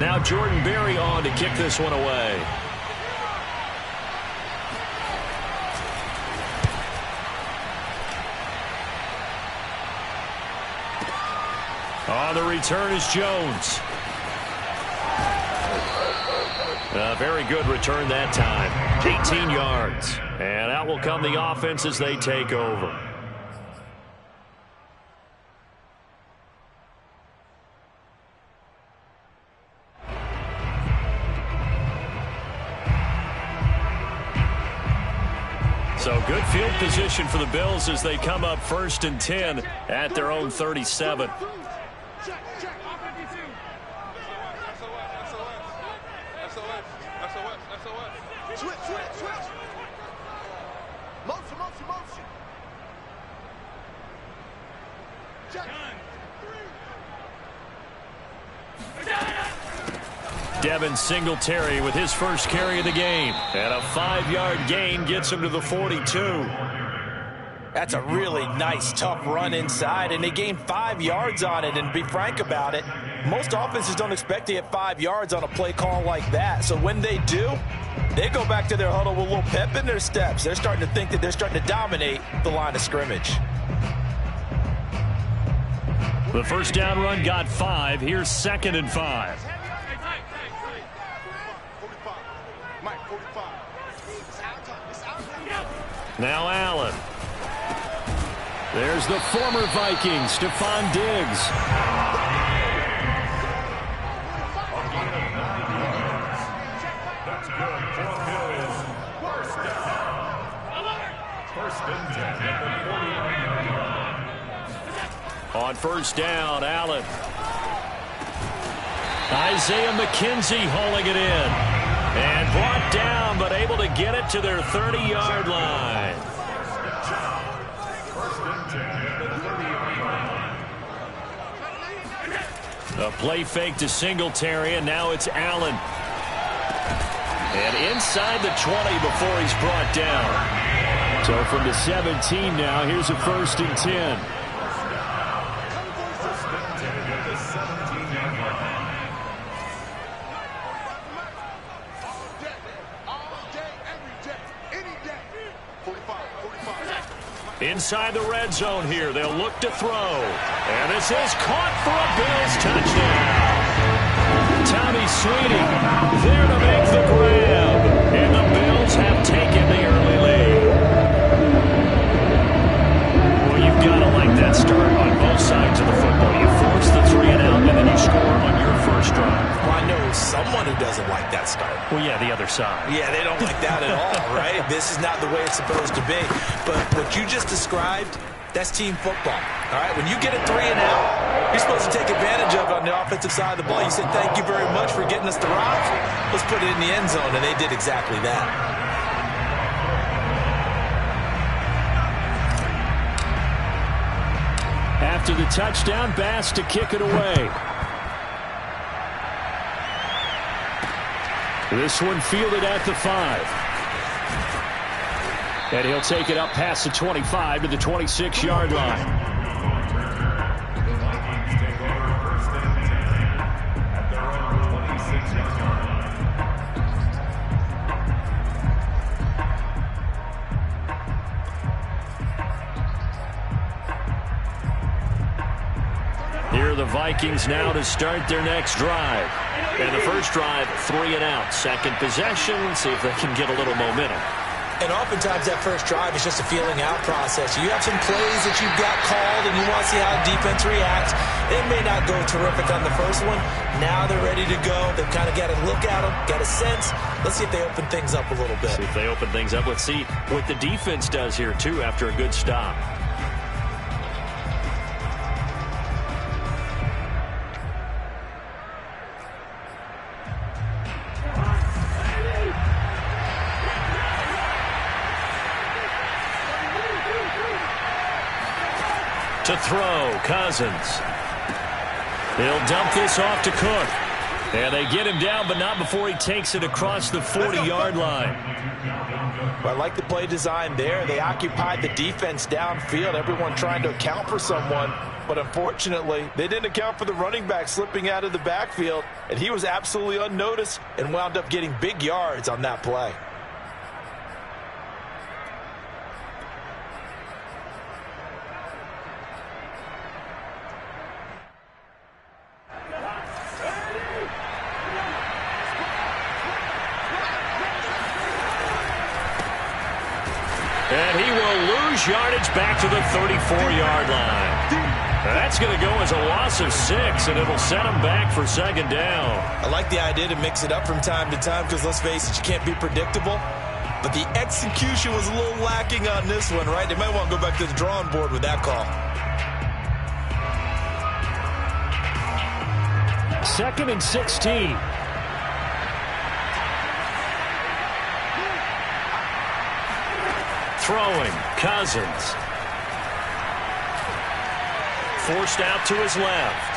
Now Jordan Berry on to kick this one away. On the return is Jones. A very good return that time. 18 yards. And out will come the offense as they take over. So good field position for the Bills as they come up 1st and 10 at their own 37. Devin Singletary with his first carry of the game. And a 5-yard gain gets him to the 42. That's a really nice, tough run inside, and they gained 5 yards on it. And to be frank about it, most offenses don't expect to get 5 yards on a play call like that. So when they do, they go back to their huddle with a little pep in their steps. They're starting to think that they're starting to dominate the line of scrimmage. The first down run got 5. Here's 2nd and 5. Now Allen. There's the former Viking, Stephon Diggs. On first down, Allen. Isaiah McKenzie hauling it in. And brought down, but able to get it to their 30-yard line. A play fake to Singletary, and now it's Allen. And inside the 20 before he's brought down. So from the 17 now, here's a 1st and 10. Inside the red zone here. They'll look to throw. And this is caught for a Bills touchdown. Tommy Sweeney there to make the grab. And the Bills have taken the early lead. Well, you've got to like that start on both sides of the football. You force the 3 and out, and then you score on your first drive. Well, I know someone who doesn't like that start. Well, yeah, the other side. Yeah, they don't like that at all, right? This is not the way it's supposed to be. But what you just described, that's team football. All right, when you get a 3 and out, you're supposed to take advantage of it on the offensive side of the ball. You said, thank you very much for getting us the rock. Let's put it in the end zone, and they did exactly that. After the touchdown, Bass to kick it away. This one fielded at the 5. And he'll take it up past the 25 to the 26-yard line. Here are the Vikings now to start their next drive. And the first drive, 3 and out. Second possession, see if they can get a little momentum. And oftentimes that first drive is just a feeling out process. You have some plays that you've got called and you want to see how the defense reacts. It may not go terrific on the first one. Now they're ready to go. They've kind of got to look at them, got a sense. Let's see if they open things up a little bit. See if they open things up. Let's see what the defense does here, too, after a good stop. To throw, Cousins. He'll dump this off to Cook. And they get him down, but not before he takes it across the 40-yard line. Well, I like the play design there. They occupied the defense downfield, everyone trying to account for someone. But unfortunately, they didn't account for the running back slipping out of the backfield, and he was absolutely unnoticed and wound up getting big yards on that play. And he will lose yardage back to the 34-yard line. That's going to go as a loss of 6, and it'll set him back for second down. I like the idea to mix it up from time to time because, let's face it, you can't be predictable. But the execution was a little lacking on this one, right? They might want to go back to the drawing board with that call. 2nd and 16. Throwing, Cousins. Forced out to his left.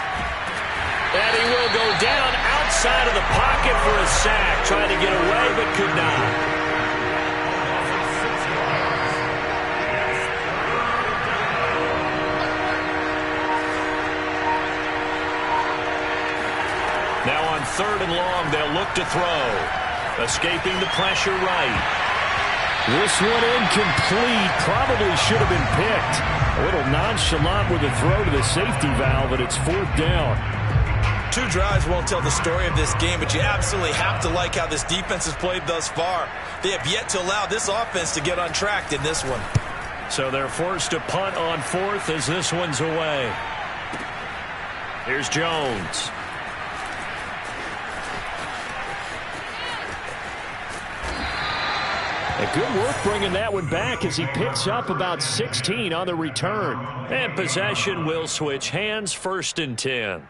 And he will go down outside of the pocket for a sack. Trying to get away, but could not. Now on 3rd and long, they'll look to throw. Escaping the pressure right. This one incomplete. Probably should have been picked. A little nonchalant with a throw to the safety valve, and it's 4th down. 2 drives won't tell the story of this game, but you absolutely have to like how this defense has played thus far. They have yet to allow this offense to get on track in this one. So they're forced to punt on 4th as this one's away. Here's Jones. A good work bringing that one back as he picks up about 16 on the return. And possession will switch hands, 1st and 10.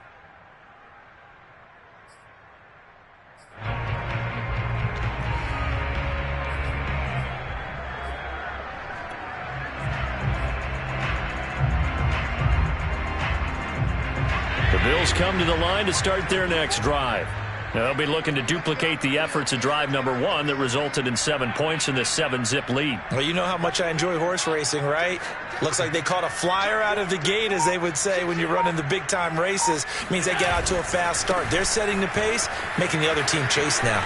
The Bills come to the line to start their next drive. They'll be looking to duplicate the efforts of drive number 1 that resulted in 7 points in the 7-zip lead. Well, you know how much I enjoy horse racing, right? Looks like they caught a flyer out of the gate, as they would say when you're running the big-time races. It means they get out to a fast start. They're setting the pace, making the other team chase now.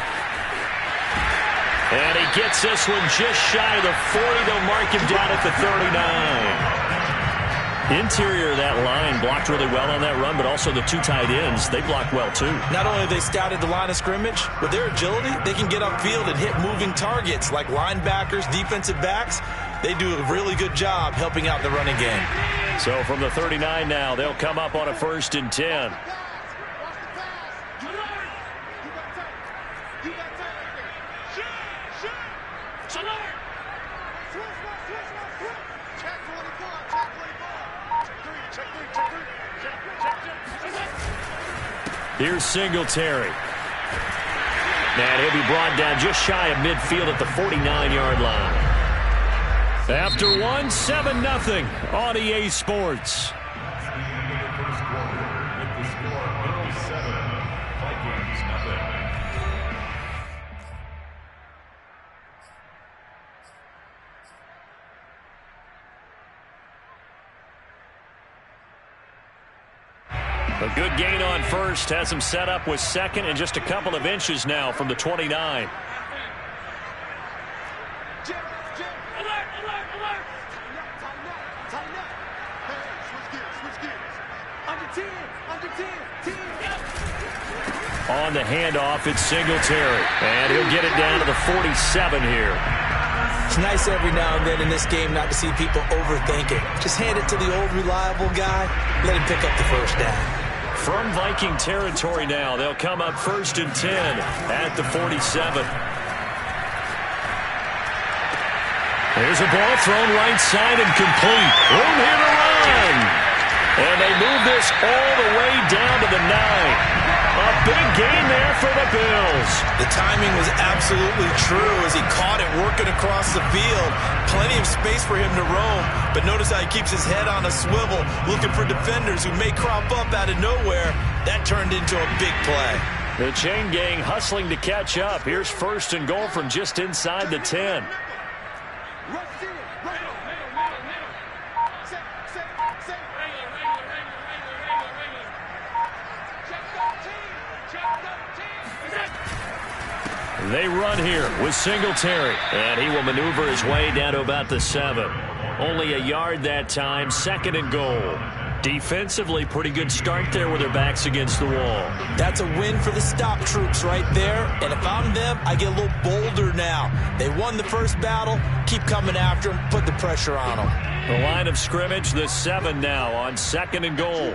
And he gets this one just shy of the 40. They'll mark him down at the 39. Interior of that line blocked really well on that run, but also the 2 tight ends, they blocked well too. Not only have they scouted the line of scrimmage, with their agility, they can get upfield and hit moving targets like linebackers, defensive backs. They do a really good job helping out the running game. So from the 39 now, they'll come up on a 1st and 10. Here's Singletary. And he'll be brought down just shy of midfield at the 49-yard line. After 1, 7-0 on EA Sports. A good gain on 1st, has him set up with 2nd and just a couple of inches now from the 29. On the handoff, it's Singletary. And he'll get it down to the 47 here. It's nice every now and then in this game not to see people overthink it. Just hand it to the old reliable guy, let him pick up the 1st down. From Viking territory now, they'll come up 1st and 10 at the 47. There's a ball thrown right side and complete. Room here to run. And they move this all the way down to the 9. A big gain there for the Bills. The timing was absolutely true as he caught it working across the field. Plenty of space for him to roam, but notice how he keeps his head on a swivel, looking for defenders who may crop up out of nowhere. That turned into a big play. The chain gang hustling to catch up. Here's 1st and goal from just inside the 10. They run here with Singletary, and he will maneuver his way down to about the 7. Only a yard that time, 2nd and goal. Defensively, pretty good start there with their backs against the wall. That's a win for the stop troops right there, and if I'm them, I get a little bolder now. They won the first battle, keep coming after them, put the pressure on them. The line of scrimmage, the 7 now on 2nd and goal.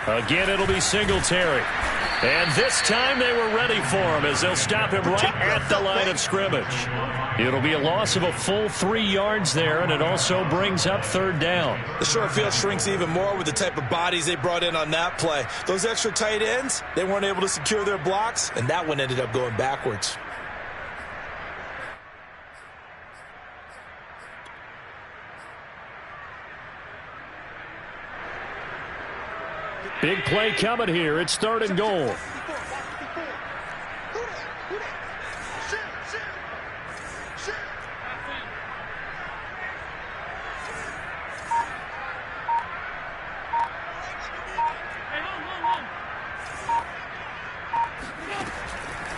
Again, it'll be Singletary. And this time they were ready for him as they'll stop him right at the line of scrimmage. It'll be a loss of a full 3 yards there, and it also brings up 3rd down. The short field shrinks even more with the type of bodies they brought in on that play. Those extra tight ends, they weren't able to secure their blocks, and that one ended up going backwards. Big play coming here. It's 3rd and goal.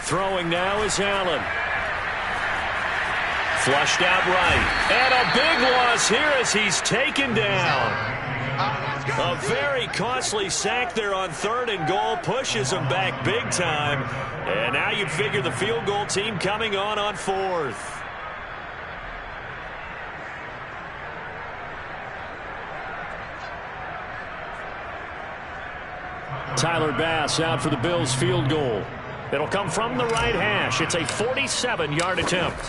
Throwing now is Allen. Flushed out right. And a big loss here as he's taken down. A very costly sack there on 3rd and goal. Pushes him back big time. And now you figure the field goal team coming on 4th. Tyler Bass out for the Bills field goal. It'll come from the right hash. It's a 47-yard attempt.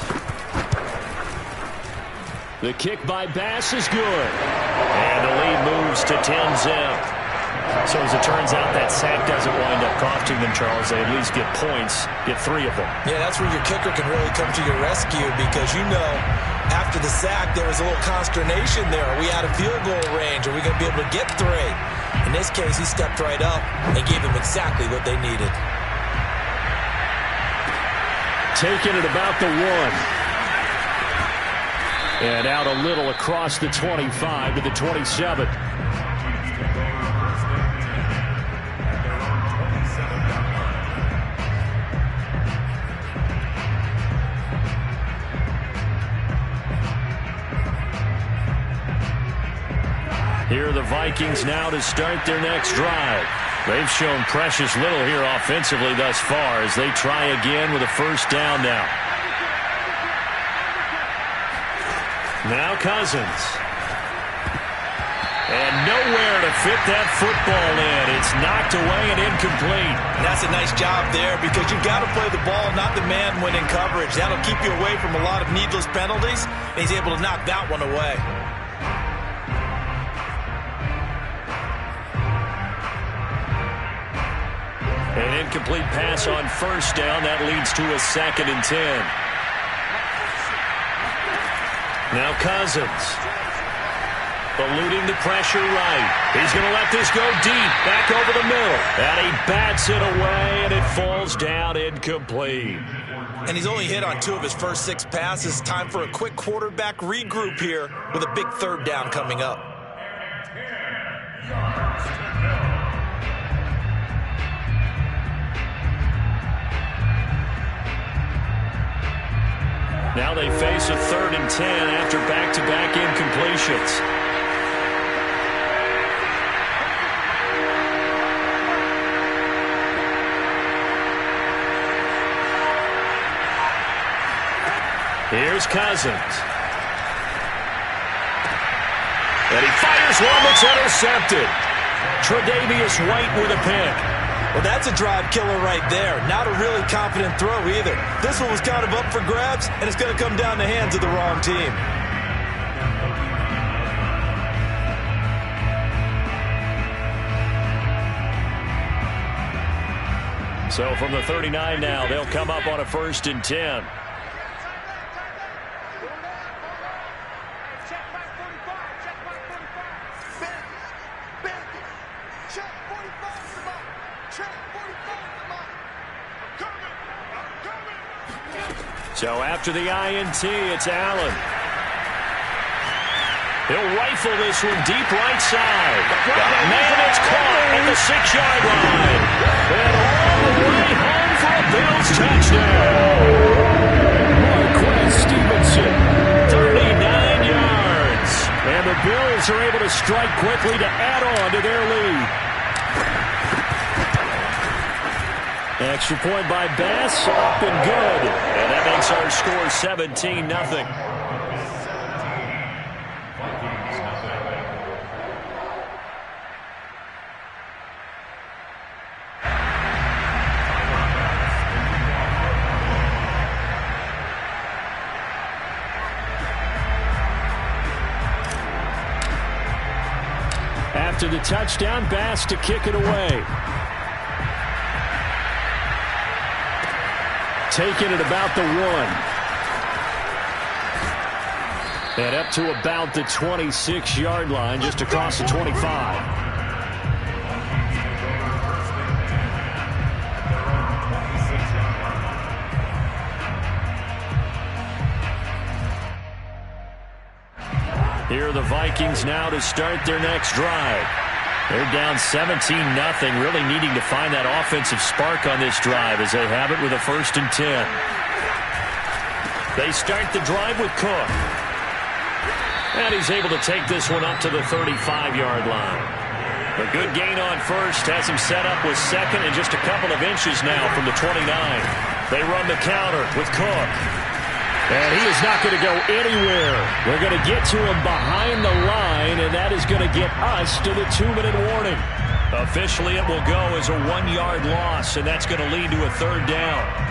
The kick by Bass is good. And the lead moves to 10-zip. So as it turns out, that sack doesn't wind up costing them, Charles. They at least get points, get 3 of them. Yeah, that's where your kicker can really come to your rescue because, you know, after the sack, there was a little consternation there. Are we out of field goal range? Are we going to be able to get 3? In this case, he stepped right up and gave them exactly what they needed. Taking it about the 1. And out a little across the 25 to the 27. Here are the Vikings now to start their next drive. They've shown precious little here offensively thus far as they try again with a 1st down now. Now Cousins. And nowhere to fit that football in. It's knocked away and incomplete. And that's a nice job there because you've got to play the ball, not the man when in coverage. That'll keep you away from a lot of needless penalties. And he's able to knock that one away. An incomplete pass on 1st down. That leads to a 2nd and 10. Now Cousins. Eluding the pressure right. He's going to let this go deep. Back over the middle. And he bats it away, and it falls down incomplete. And he's only hit on 2 of his first 6 passes. Time for a quick quarterback regroup here with a big 3rd down coming up. Now they face a 3rd and 10 after back-to-back incompletions. Here's Cousins. And he fires one that's intercepted. Tre'Davious White with a pick. Well, that's a drive killer right there. Not a really confident throw either. This one was kind of up for grabs, and it's going to come down the hands of the wrong team. So from the 39 now, they'll come up on a 1st and 10. So after the INT, it's Allen. He'll rifle this one deep right side. Man, it's caught at the 6-yard line. And all the way home for a Bills touchdown. Marquez Stevenson, 39 yards. And the Bills are able to strike quickly to add on to their lead. Extra point by Bass, up and good. And that makes our score 17-0. After the touchdown, Bass to kick it away. Taking it about the 1. And up to about the 26-yard line, just across the 25. Here are the Vikings now to start their next drive. They're down 17-0, really needing to find that offensive spark on this drive as they have it with a 1st and 10. They start the drive with Cook. And he's able to take this one up to the 35-yard line. A good gain on first has him set up with 2nd and just a couple of inches now from the 29. They run the counter with Cook. And he is not going to go anywhere. They're going to get to him behind the line, and that is going to get us to the 2-minute warning. Officially, it will go as a 1-yard loss, and that's going to lead to a 3rd down.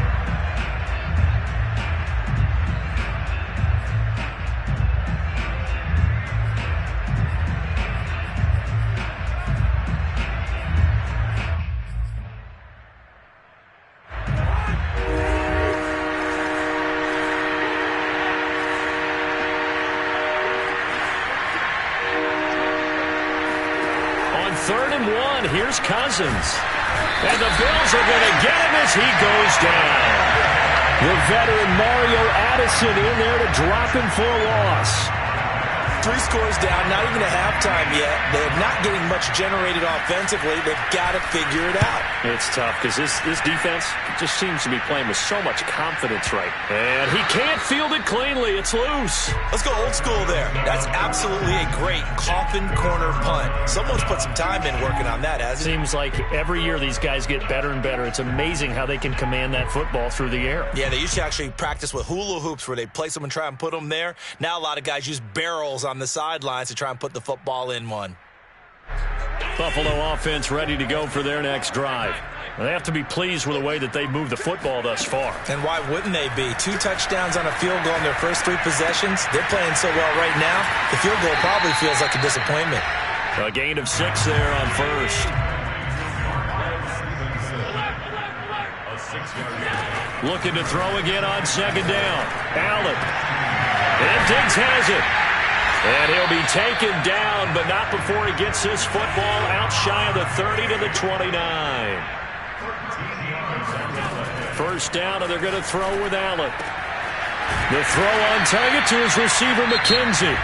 Here's Cousins. And the Bills are going to get him as he goes down. The veteran Mario Addison in there to drop him for a loss. 3 scores down, not even a halftime yet. They're not getting much generated offensively. They've got to figure it out. It's tough because this defense just seems to be playing with so much confidence right. And he can't field it cleanly. It's loose. Let's go old school there. That's absolutely a great coffin corner punt. Someone's put some time in working on that, hasn't it? Seems like every year these guys get better and better. It's amazing how they can command that football through the air. Yeah, they used to actually practice with hula hoops where they place them and try and put them there. Now a lot of guys use barrels on the sidelines to try and put the football in one. Buffalo offense ready to go for their next drive. They have to be pleased with the way that they've moved the football thus far. And why wouldn't they be? 2 touchdowns on a field goal in their first 3 possessions. They're playing so well right now, the field goal probably feels like a disappointment. A gain of 6 there on first. Looking to throw again on 2nd down. Allen. And Diggs has it. And he'll be taken down, but not before he gets this football out shy of the 30 to the 29. First down, and they're going to throw with Allen. The throw on target to his receiver, McKenzie.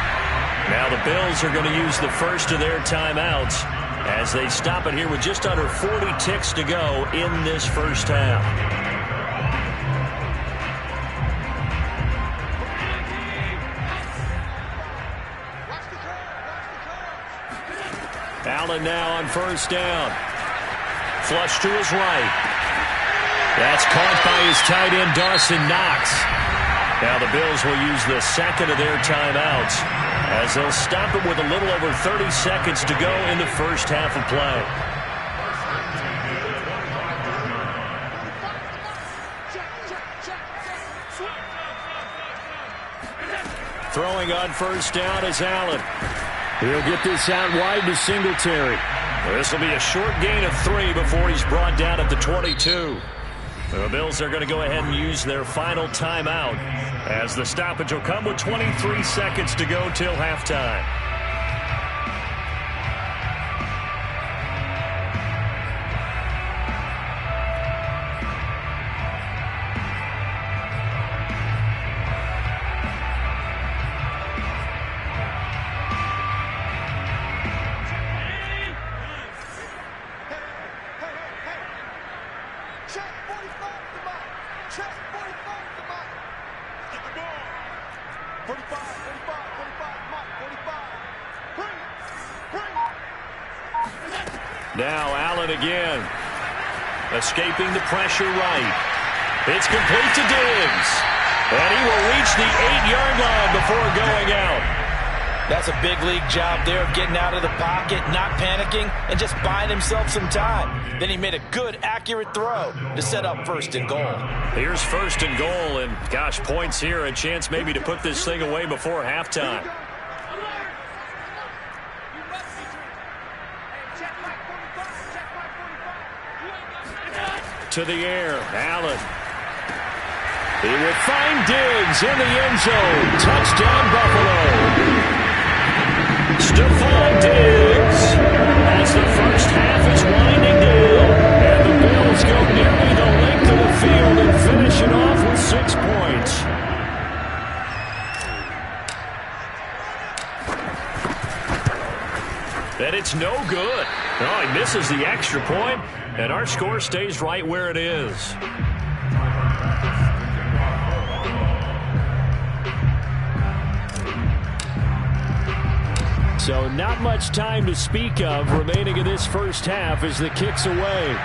Now the Bills are going to use the first of their timeouts as they stop it here with just under 40 ticks to go in this first half. Allen now on first down. Flush to his right. That's caught by his tight end, Dawson Knox. Now the Bills will use the second of their timeouts as they'll stop it with a little over 30 seconds to go in the first half of play. Throwing on first down is Allen. He'll get this out wide to Singletary. This will be a short gain of 3 before he's brought down at the 22. The Bills are going to go ahead and use their final timeout as the stoppage will come with 23 seconds to go till halftime. Now Allen again. Escaping the pressure right. It's complete to Diggs. And he will reach the 8-yard line before going out. That's a big league job there of getting out of the pocket, not panicking, and just buying himself some time. Then he made a good, accurate throw to set up 1st and goal. Here's 1st and goal, and gosh, points here. A chance maybe to put this thing away before halftime. To the air, Allen. He will find Diggs in the end zone. Touchdown, Buffalo. Stephon Diggs as the first half is winding down. And the Bills go nearly the length of the field and finish it off with 6 points. And it's no good. Oh, he misses the extra point, and our score stays right where it is. So not much time to speak of remaining in this first half as the kick's away.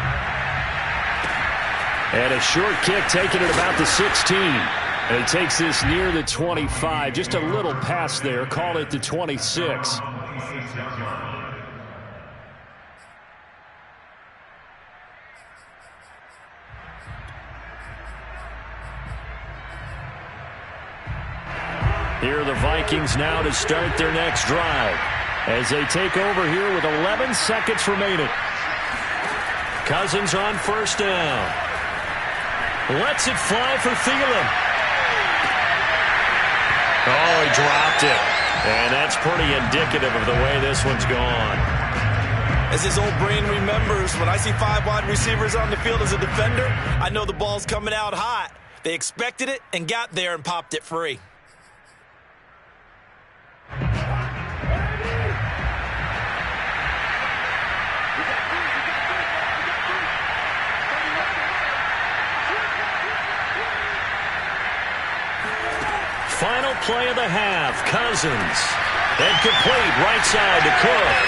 And a short kick taken at about the 16. And he takes this near the 25. Just a little pass there. Call it the 26. Here are the Vikings now to start their next drive as they take over here with 11 seconds remaining. Cousins on 1st down. Lets it fly for Thielen. Oh, he dropped it. And that's pretty indicative of the way this one's gone. As his old brain remembers, when I see 5 wide receivers on the field as a defender, I know the ball's coming out hot. They expected it and got there and popped it free. Final play of the half. Cousins. And complete right side to Cook.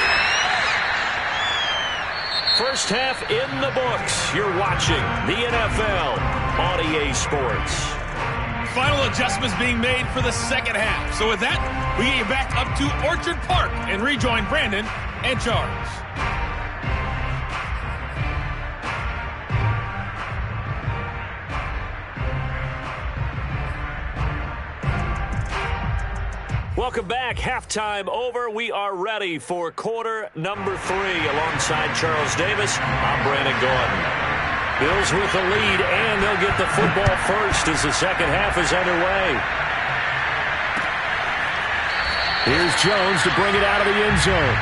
First half in the books. You're watching the NFL on EA Sports. Final adjustments being made for the second half. So with that, we get you back up to Orchard Park and rejoin Brandon and Charles. Welcome back. Halftime over. We are ready for quarter number 3 alongside Charles Davis. I'm Brandon Gordon. Bills with the lead, and they'll get the football first as the second half is underway. Here's Jones to bring it out of the end zone.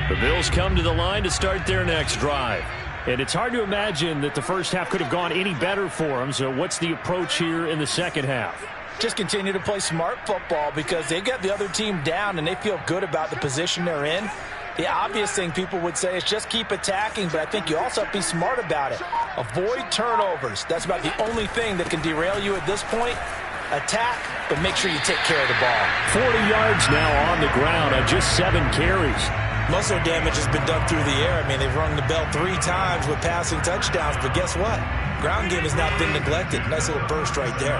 The Bills come to the line to start their next drive. And it's hard to imagine that the first half could have gone any better for them. So what's the approach here in the second half? Just continue to play smart football because they got the other team down and they feel good about the position they're in. The obvious thing people would say is just keep attacking, but I think you also have to be smart about it. Avoid turnovers. That's about the only thing that can derail you at this point. Attack, but make sure you take care of the ball. 40 yards now on the ground on just 7 carries. Most of their damage has been done through the air. I mean, they've rung the bell 3 times with passing touchdowns, but guess what? Ground game has not been neglected. Nice little burst right there.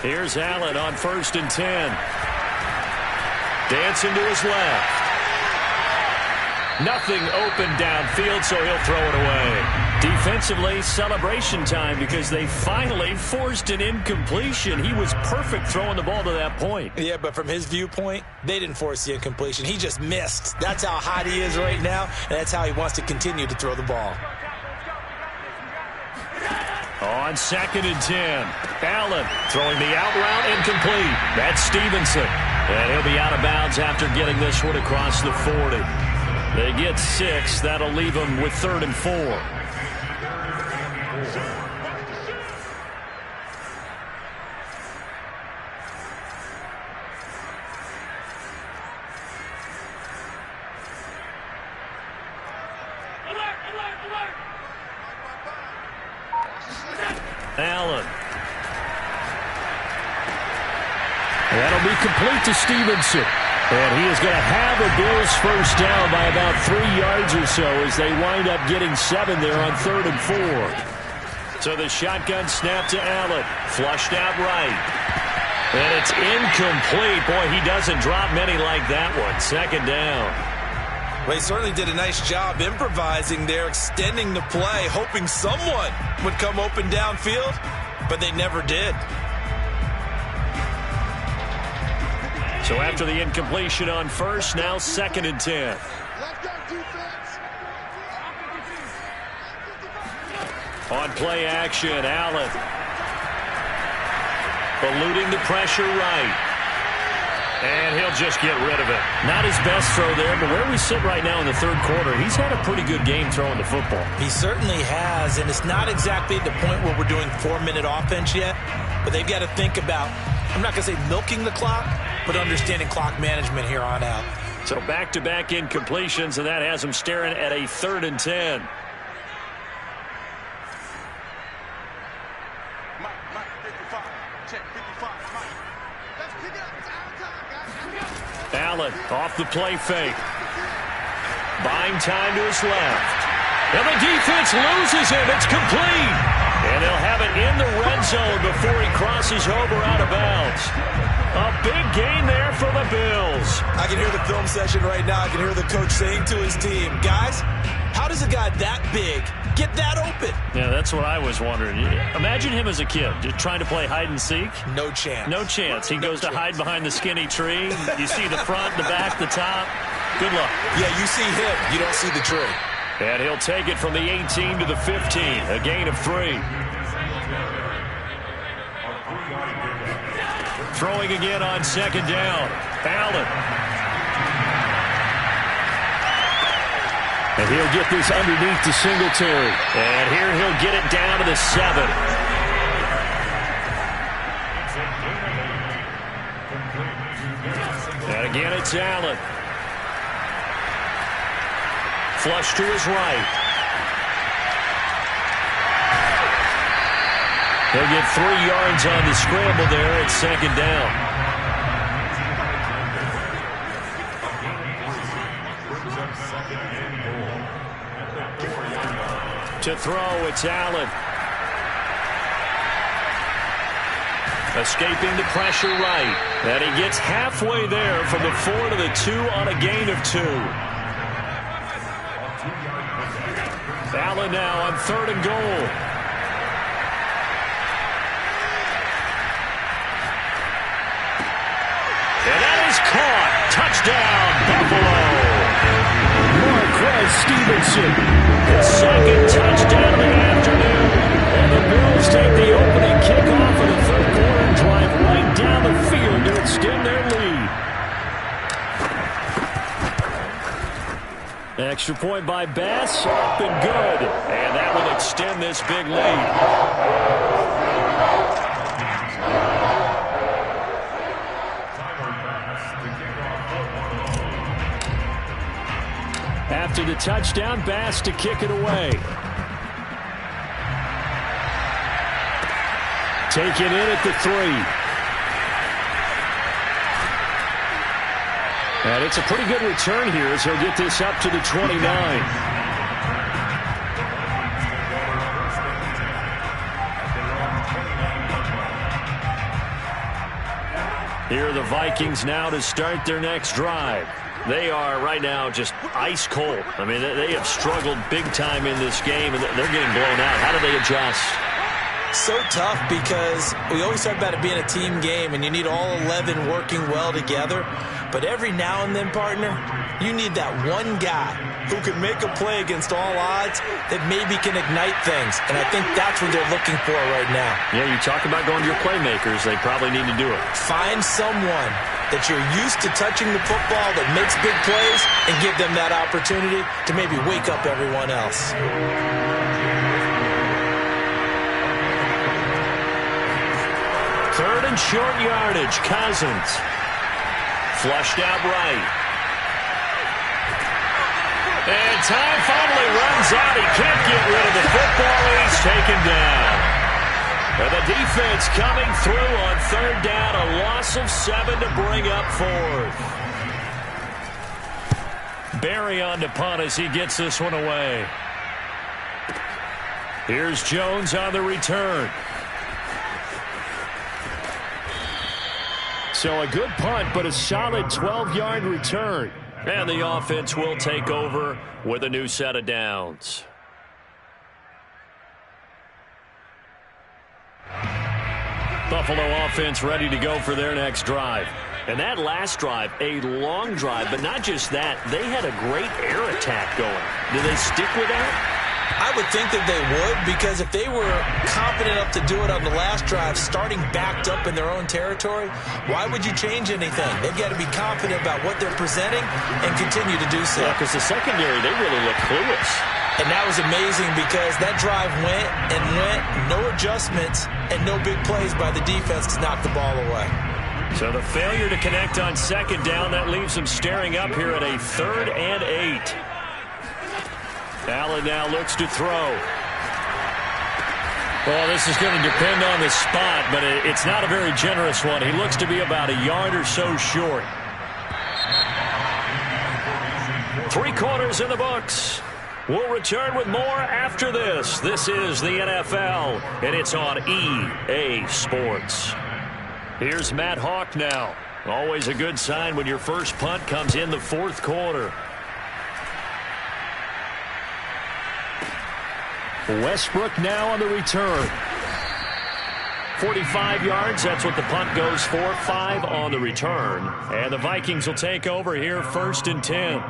Here's Allen on 1st and 10. Dancing to his left. Nothing open downfield, so he'll throw it away. Defensively, celebration time because they finally forced an incompletion. He was perfect throwing the ball to that point. Yeah, but from his viewpoint, they didn't force the incompletion. He just missed. That's how hot he is right now, and that's how he wants to continue to throw the ball. On 2nd and 10. Allen throwing the out route incomplete. That's Stevenson. And he'll be out of bounds after getting this one across the 40. They get 6. That'll leave them with 3rd and 4. Allen. That'll be complete to Stevenson. And he is going to have a Bills first down by about 3 yards or so as they wind up getting 7 there on 3rd and 4. So the shotgun snap to Allen. Flushed out right. And it's incomplete. Boy, he doesn't drop many like that one. 2nd down. Well, he certainly did a nice job improvising there, extending the play, hoping someone would come open downfield, but they never did. So after the incompletion on first, now 2nd and 10. On play action, Allen. Eluding the pressure right. And he'll just get rid of it. Not his best throw there, but where we sit right now in the 3rd quarter, he's had a pretty good game throwing the football. He certainly has, and it's not exactly the point where we're doing 4-minute offense yet, but they've got to think about, I'm not going to say milking the clock, but understanding clock management here on out. So back-to-back incompletions, and that has him staring at a 3rd and 10. Allen off the play fake. Buying time to his left. And the defense loses him. It's complete. And they'll have it in the red zone before he crosses over out of bounds. A big gain there for the Bills. I can hear the film session right now. I can hear the coach saying to his team, guys, how does a guy that big get that open? Yeah, that's what I was wondering. Imagine him as a kid, just trying to play hide and seek. No chance. No chance. He goes to hide behind the skinny tree. You see the front, the back, the top. Good luck. Yeah, you see him. You don't see the tree. And he'll take it from the 18 to the 15. A gain of 3. Throwing again on 2nd down. Allen. And he'll get this underneath to Singletary. And here he'll get it down to the 7. And again it's Allen. Flush to his right. He'll get 3 yards on the scramble there at 2nd down. To throw, it's Allen. Escaping the pressure right. And he gets halfway there from the 4 to the 2 on a gain of 2. Allen now on 3rd and goal. And that is caught. Touchdown, Buffalo. Marquez Stevenson. His 2nd touchdown of the afternoon. And the Bills take the opening kickoff of the 3rd quarter and drive right down the field to extend their lead. Extra point by Bass, up and good. And that will extend this big lead. After the touchdown, Bass to kick it away. Taken in at the 3. And it's a pretty good return here as he'll get this up to the 29. Here are the Vikings now to start their next drive. They are right now just ice cold. I mean, they have struggled big time in this game, and they're getting blown out. How do they adjust? So tough because we always talk about it being a team game, and you need all 11 working well together. But every now and then, partner, You need that one guy who can make a play against all odds that maybe can ignite things. And I think that's what they're looking for right now. Yeah, you talk about going to your playmakers. They probably need to do it. Find someone that you're used to touching the football that makes big plays and give them that opportunity to maybe wake up everyone else. Third and short yardage. Cousins. Flushed out right. And time finally runs out. He can't get rid of the football, and he's taken down. And the defense coming through on third down. A loss of 7 to bring up fourth. Barry on to punt as he gets this one away. Here's Jones on the return. So a good punt, but a solid 12-yard return. And the offense will take over with a new set of downs. Buffalo offense ready to go for their next drive. And that last drive, a long drive, but not just that. They had a great air attack going. Do they stick with that? I would think that they would, because if they were confident enough to do it on the last drive, starting backed up in their own territory, why would you change anything? They've got to be confident about what they're presenting and continue to do so. Yeah, because the secondary, they really look clueless. And that was amazing because that drive went and went, no adjustments, and no big plays by the defense to knock the ball away. So the failure to connect on second down, that leaves them staring up here at a 3rd and 8. Allen now looks to throw. Well, this is going to depend on the spot, but it's not a very generous one. He looks to be about a yard or so short. 3 quarters in the books. We'll return with more after this. This is the NFL, and it's on EA Sports. Here's Matt Hawk now. Always a good sign when your first punt comes in the 4th quarter. Westbrook now on the return. 45 yards, that's what the punt goes for. 5 on the return. And the Vikings will take over here, 1st and 10.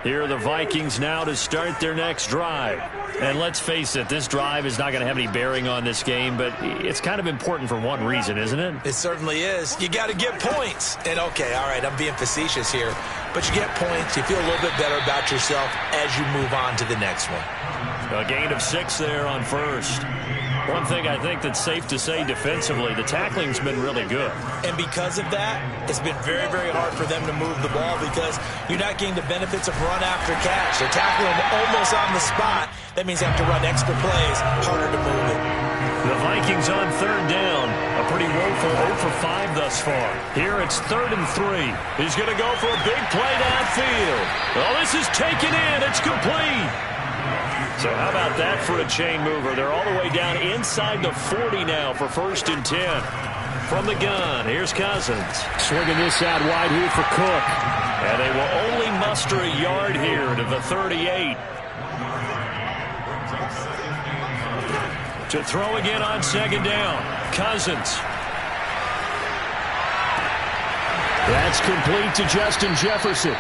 Here are the Vikings now to start their next drive. And let's face it, this drive is not going to have any bearing on this game, but it's kind of important for one reason, isn't it? It certainly is. You got to get points. And, okay, all right, I'm being facetious here. But you get points, you feel a little bit better about yourself as you move on to the next one. A gain of 6 there on first. One thing I think that's safe to say defensively, the tackling's been really good. And because of that, it's been very, very hard for them to move the ball because you're not getting the benefits of run after catch. They're tackling them almost on the spot. That means they have to run extra plays, harder to move it. The Vikings on 3rd down. A pretty woeful 0 for 5 thus far. Here it's 3rd and 3. He's going to go for a big play downfield. Oh, this is taken in. It's complete. So how about that for a chain mover? They're all the way down inside the 40 now for 1st and 10. From the gun, here's Cousins. Swinging this out wide here for Cook. And they will only muster a yard here to the 38. To throw again on 2nd down. Cousins. That's complete to Justin Jefferson.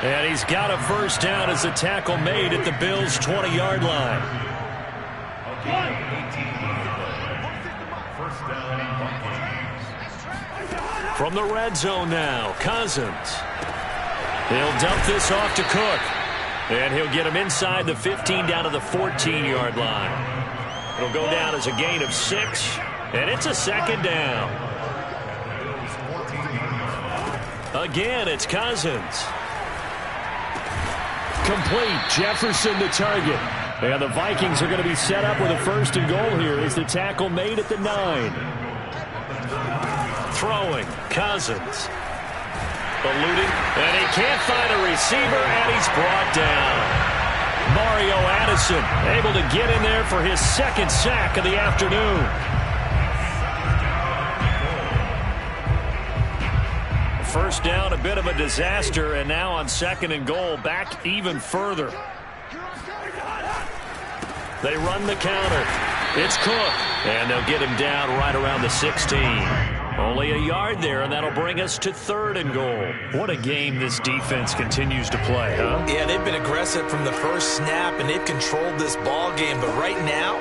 And he's got a 1st down as the tackle made at the Bills' 20-yard line. From the red zone now, Cousins. He'll dump this off to Cook. And he'll get him inside the 15 down to the 14-yard line. It'll go down as a gain of 6, and it's a 2nd down. Again, it's Cousins. Complete. Jefferson the target. And the Vikings are going to be set up with a 1st and goal here as the tackle made at the 9. Throwing. Cousins. Eluding. And he can't find a receiver, and he's brought down. Mario Addison able to get in there for his 2nd sack of the afternoon. First down, a bit of a disaster, and now on 2nd and goal, back even further. They run the counter. It's Cook, and they'll get him down right around the 16. Only a yard there, and that'll bring us to 3rd and goal. What a game this defense continues to play, huh? Yeah, they've been aggressive from the first snap, and they've controlled this ball game. But right now,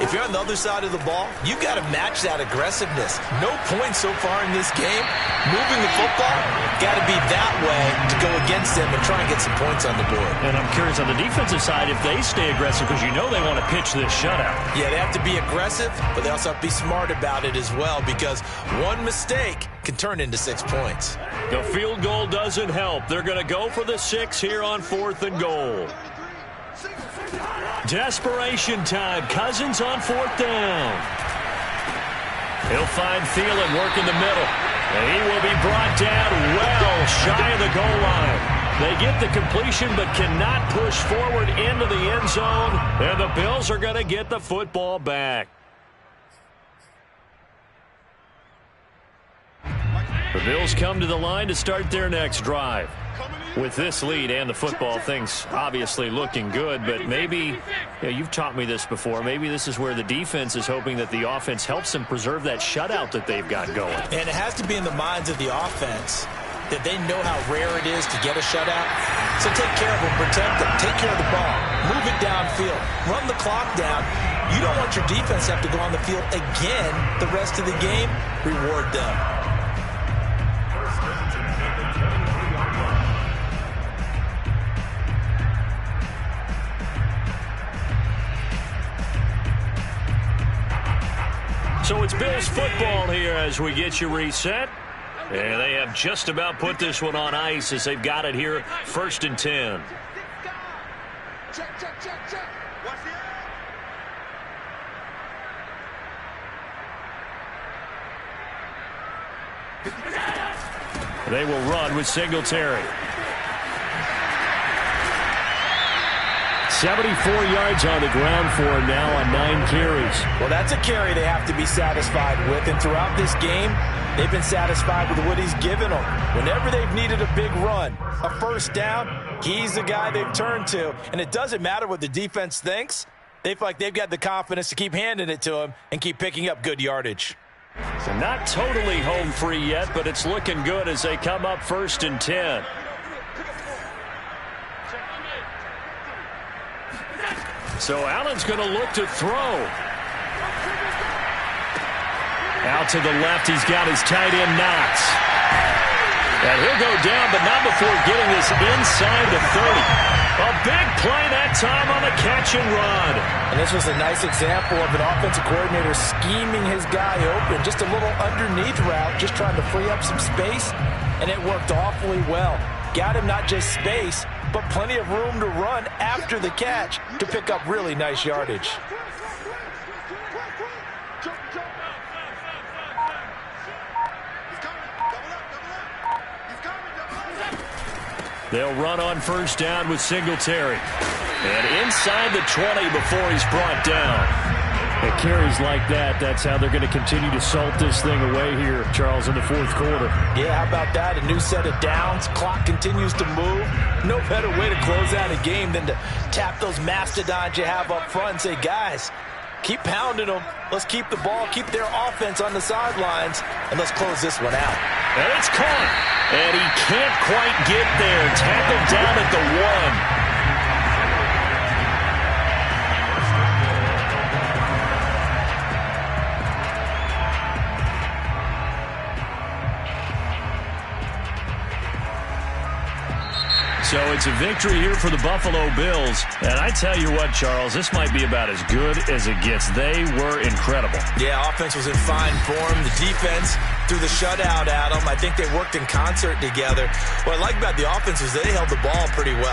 if you're on the other side of the ball, you've got to match that aggressiveness. No points so far in this game. Moving the football, got to be that way to go against them and try and get some points on the board. And I'm curious on the defensive side if they stay aggressive, because you know they want to pitch this shutout. Yeah, they have to be aggressive, but they also have to be smart about it as well, because one mistake can turn into 6 points. The field goal doesn't help. They're going to go for the 6 here on 4th and goal. Desperation time. Cousins on 4th down. He'll find Thielen, work in the middle. And he will be brought down well shy of the goal line. They get the completion but cannot push forward into the end zone. And the Bills are going to get the football back. The Bills come to the line to start their next drive. With this lead and the football, things obviously looking good, but maybe, you've taught me this before, maybe this is where the defense is hoping that the offense helps them preserve that shutout that they've got going. And it has to be in the minds of the offense that they know how rare it is to get a shutout. So take care of them, protect them, take care of the ball, move it downfield, run the clock down. You don't want your defense to have to go on the field again the rest of the game. Reward them. So it's Bills football here as we get you reset. And they have just about put this one on ice as they've got it here, 1st and 10. They will run with Singletary. 74 yards on the ground for him now on 9 carries. Well, that's a carry they have to be satisfied with. And throughout this game, they've been satisfied with what he's given them. Whenever they've needed a big run, a first down, he's the guy they've turned to. And it doesn't matter what the defense thinks. They feel like they've got the confidence to keep handing it to him and keep picking up good yardage. So not totally home free yet, but it's looking good as they come up 1st and 10. So Allen's going to look to throw. Out to the left, he's got his tight end Knox. And he'll go down, but not before getting this inside the 30. A big play that time on the catch and run. And this was a nice example of an offensive coordinator scheming his guy open. Just a little underneath route, just trying to free up some space, and it worked awfully well. Got him not just space, but plenty of room to run after the catch to pick up really nice yardage. They'll run on 1st down with Singletary. And inside the 20 before he's brought down. It carries like that. That's how they're going to continue to salt this thing away here, Charles, in the 4th quarter. Yeah, how about that? A new set of downs. Clock continues to move. No better way to close out a game than to tap those mastodons you have up front and say, guys, keep pounding them. Let's keep the ball, keep their offense on the sidelines, and let's close this one out. And it's caught. And he can't quite get there. Tackled down at the 1. So it's a victory here for the Buffalo Bills. And I tell you what, Charles, this might be about as good as it gets. They were incredible. Yeah, offense was in fine form. The defense threw the shutout at them. I think they worked in concert together. What I like about the offense is they held the ball pretty well.